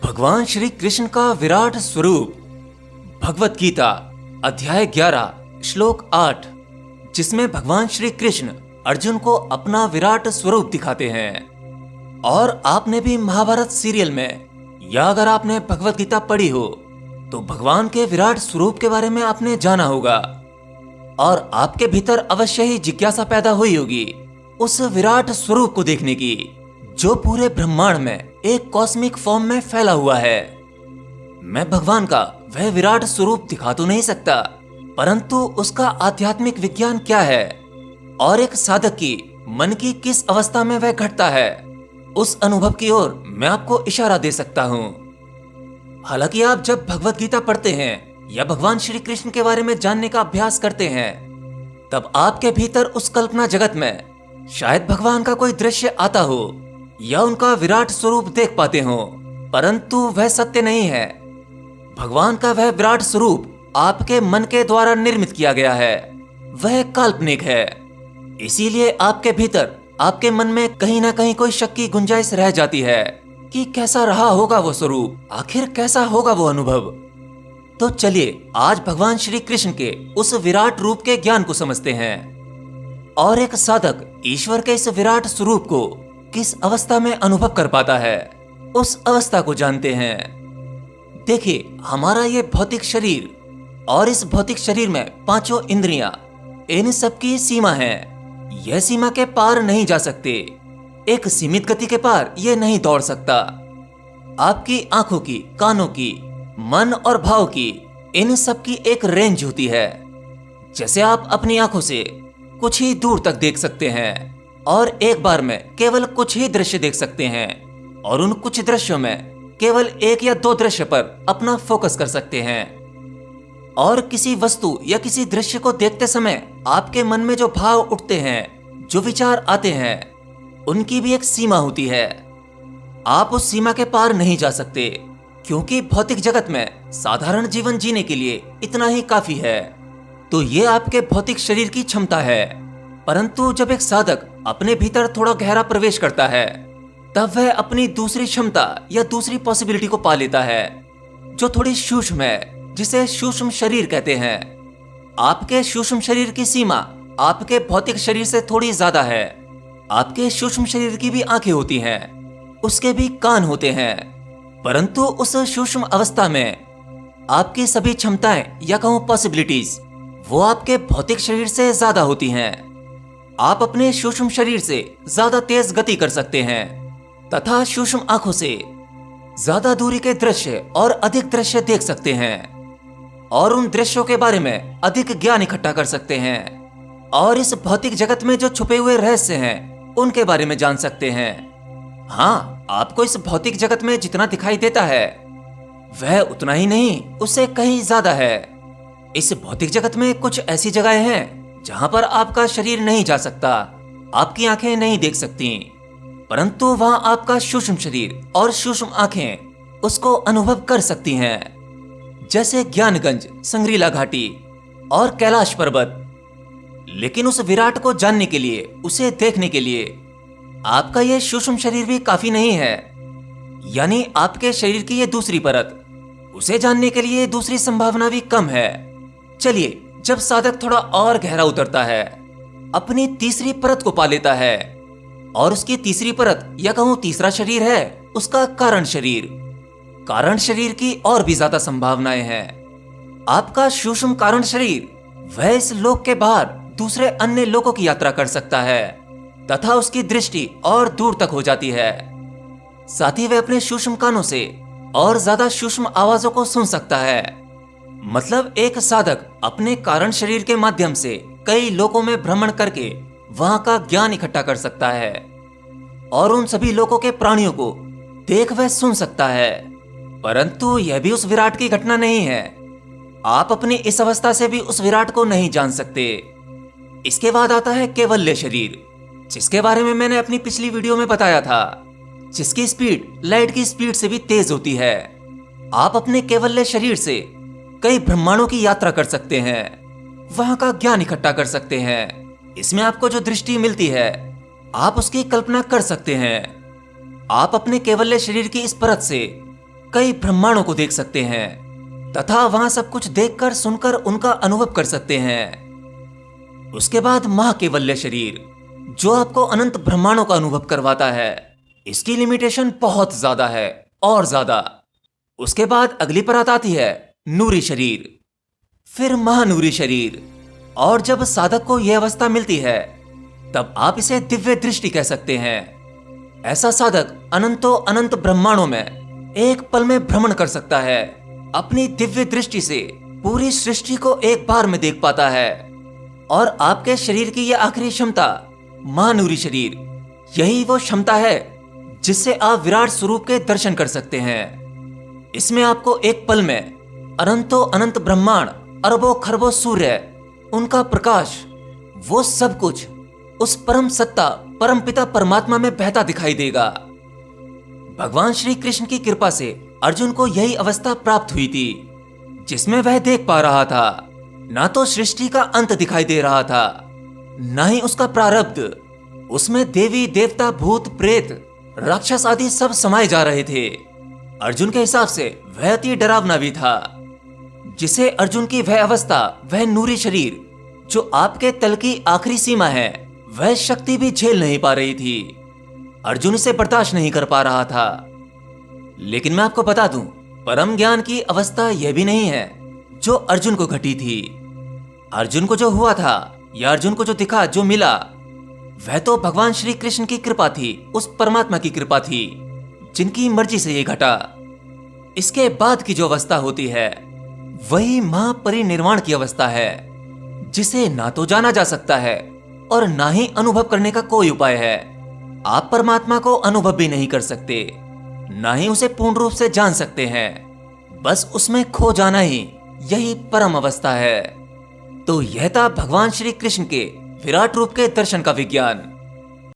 भगवान श्री कृष्ण का विराट स्वरूप। भगवत गीता अध्याय 11 श्लोक 8, जिसमें भगवान श्री कृष्ण अर्जुन को अपना विराट स्वरूप दिखाते हैं। और आपने भी महाभारत सीरियल में या अगर आपने भगवत गीता पढ़ी हो तो भगवान के विराट स्वरूप के बारे में आपने जाना होगा और आपके भीतर अवश्य ही जिज्ञासा पैदा हुई होगी उस विराट स्वरूप को देखने की, जो पूरे ब्रह्मांड में एक कॉस्मिक फॉर्म में फैला हुआ है। मैं भगवान का वह विराट स्वरूप दिखा तो नहीं सकता, परंतु उसका आध्यात्मिक विज्ञान क्या है और एक साधक की मन की किस अवस्था में वह घटता है, उस अनुभव की ओर मैं आपको इशारा दे सकता हूँ। हालांकि आप जब भगवत गीता पढ़ते हैं या भगवान श्री कृष्ण के बारे में जानने का अभ्यास करते हैं, तब आपके भीतर उस कल्पना जगत में शायद भगवान का कोई दृश्य आता हो या उनका विराट स्वरूप देख पाते हो, परंतु वह सत्य नहीं है। भगवान का वह विराट स्वरूप आपके मन के द्वारा निर्मित किया गया है, वह काल्पनिक है। इसीलिए आपके भीतर आपके मन में कहीं ना कहीं कोई शक की गुंजाइश रह जाती है कि कैसा रहा होगा वो स्वरूप, आखिर कैसा होगा वो अनुभव। तो चलिए आज भगवान श्री कृष्ण के उस विराट रूप के ज्ञान को समझते हैं और एक साधक ईश्वर के इस विराट स्वरूप को किस अवस्था में अनुभव कर पाता है, उस अवस्था को जानते हैं। देखिए, हमारा ये भौतिक शरीर और इस भौतिक शरीर में पांचों इंद्रियां, इन सब की सीमा है। यह सीमा के पार नहीं जा सकते, एक सीमित गति के पार यह नहीं दौड़ सकता। आपकी आंखों की, कानों की, मन और भाव की, इन सब की एक रेंज होती है। जैसे आप अपनी आंखों से कुछ ही दूर तक देख सकते हैं और एक बार में केवल कुछ ही दृश्य देख सकते हैं और उन कुछ दृश्यों में केवल एक या दो दृश्य पर अपना फोकस कर सकते हैं। और किसी वस्तु या किसी दृश्य को देखते समय आपके मन में जो भाव उठते हैं, जो विचार आते हैं, उनकी भी एक सीमा होती है। आप उस सीमा के पार नहीं जा सकते, क्योंकि भौतिक जगत में साधारण जीवन जीने के लिए इतना ही काफी है। तो ये आपके भौतिक शरीर की क्षमता है, परंतु जब एक साधक अपने भीतर थोड़ा गहरा प्रवेश करता है, तब वह अपनी दूसरी क्षमता या दूसरी पॉसिबिलिटी को पा लेता है, जो थोड़ी सूक्ष्म है, जिसे सूक्ष्म शरीर कहते हैं। आपके सूक्ष्म शरीर की सीमा आपके भौतिक शरीर से थोड़ी ज्यादा है। आपके सूक्ष्म शरीर की भी आंखें होती हैं, उसके भी कान होते हैं, परंतु उस सूक्ष्म अवस्था में आपकी सभी क्षमताएं या कहूं पॉसिबिलिटीज, वो आपके भौतिक शरीर से ज्यादा होती हैं। आप अपने सूक्ष्म शरीर से ज्यादा तेज गति कर सकते हैं तथा सूक्ष्म आंखों से ज्यादा दूरी के दृश्य और अधिक दृश्य देख सकते हैं और उन दृश्यों के बारे में अधिक ज्ञान इकट्ठा कर सकते हैं और इस भौतिक जगत में जो छुपे हुए रहस्य हैं, उनके बारे में जान सकते हैं। हाँ, आपको इस भौतिक जगत में जितना दिखाई देता है वह उतना ही नहीं, उससे कहीं ज्यादा है। इस भौतिक जगत में कुछ ऐसी जगहें हैं जहां पर आपका शरीर नहीं जा सकता, आपकी आंखें नहीं देख सकती, परंतु वहां आपका सूक्ष्म शरीर और सूक्ष्म आंखें उसको अनुभव कर सकती हैं, जैसे ज्ञानगंज, संग्रीला घाटी और कैलाश पर्वत। लेकिन उस विराट को जानने के लिए, उसे देखने के लिए आपका यह सूक्ष्म शरीर भी काफी नहीं है, यानी आपके शरीर की यह दूसरी परत, उसे जानने के लिए दूसरी संभावना भी कम है। चलिए, जब साधक थोड़ा और गहरा उतरता है, अपनी तीसरी परत को पा लेता है, और उसकी तीसरी परत या कहूं तीसरा शरीर है उसका कारण शरीर। कारण शरीर की और भी ज्यादा संभावनाएं हैं। आपका सूक्ष्म कारण शरीर वह इस लोक के बाहर दूसरे अन्य लोकों की यात्रा कर सकता है तथा उसकी दृष्टि और दूर तक हो जाती है। साथ ही वह अपने सूक्ष्म कानों से और ज्यादा सूक्ष्म आवाजों को सुन सकता है। मतलब एक साधक अपने कारण शरीर के माध्यम से कई लोकों में भ्रमण करके वहां का ज्ञान इकट्ठा कर सकता है और उन सभी लोकों के प्राणियों को देख वह सुन सकता है। परंतु यह भी उस विराट की घटना नहीं है। आप अपनी इस अवस्था से भी उस विराट को नहीं जान सकते। इसके बाद आता है कैवल्य शरीर, जिसके बारे में मैंने अपनी पिछली वीडियो में बताया था, जिसकी स्पीड लाइट की स्पीड से भी तेज होती है। आप अपने कैवल्य शरीर से कई ब्रह्मांडों की यात्रा कर सकते हैं, वहां का ज्ञान इकट्ठा कर सकते हैं। इसमें आपको जो दृष्टि मिलती है, आप उसकी कल्पना कर सकते हैं। आप अपने कैवल्य शरीर की इस परत से कई ब्रह्मांडों को देख सकते हैं तथा वहां सब कुछ देखकर सुनकर उनका अनुभव कर सकते हैं। उसके बाद महाकेवल्य शरीर, जो आपको अनंत ब्रह्मांडों का अनुभव करवाता है। इसकी लिमिटेशन बहुत ज्यादा है और ज्यादा। उसके बाद अगली परत आती है नूरी शरीर, फिर महानूरी शरीर। और जब साधक को यह अवस्था मिलती है तब आप इसे दिव्य दृष्टि कह सकते हैं। ऐसा साधक अनंतों अनंत ब्रह्मांडों में एक पल में भ्रमण कर सकता है। अपनी दिव्य दृष्टि से पूरी सृष्टि को एक बार में देख पाता है। और आपके शरीर की यह आखिरी क्षमता, महानूरी शरीर, यही वो क्षमता है जिससे आप विराट स्वरूप के दर्शन कर सकते हैं। इसमें आपको एक पल में अनंतों अनंत ब्रह्मांड, अरबों खरबों सूर्य, उनका प्रकाश, वो सब कुछ उस परम सत्ता परम पिता परमात्मा में बहता दिखाई देगा। भगवान श्री कृष्ण की कृपा से अर्जुन को यही अवस्था प्राप्त हुई थी जिसमें वह देख पा रहा था ना तो सृष्टि का अंत दिखाई दे रहा था, ना ही उसका प्रारब्ध। उसमें देवी देवता भूत प्रेत राक्षस आदि सब समाये जा रहे थे। अर्जुन के हिसाब से वह अति डरावना भी था। जिसे अर्जुन की वह अवस्था, वह नूरी शरीर जो आपके तल की आखिरी सीमा है, वह शक्ति भी झेल नहीं पा रही थी। अर्जुन इसे बर्दाश्त नहीं कर पा रहा था। लेकिन मैं आपको बता दूं, परम ज्ञान की अवस्था यह भी नहीं है जो अर्जुन को घटी थी। अर्जुन को जो हुआ था या अर्जुन को जो दिखा, जो मिला, वह तो भगवान श्री कृष्ण की कृपा थी, उस परमात्मा की कृपा थी जिनकी मर्जी से ये घटा। इसके बाद की जो अवस्था होती है वही महापरिनिर्वाण की अवस्था है, जिसे ना तो जाना जा सकता है और ना ही अनुभव करने का कोई उपाय है। आप परमात्मा को अनुभव भी नहीं कर सकते, ना ही उसे पूर्ण रूप से जान सकते हैं। बस उसमें खो जाना ही यही परम अवस्था है। तो यह था भगवान श्री कृष्ण के विराट रूप के दर्शन का विज्ञान।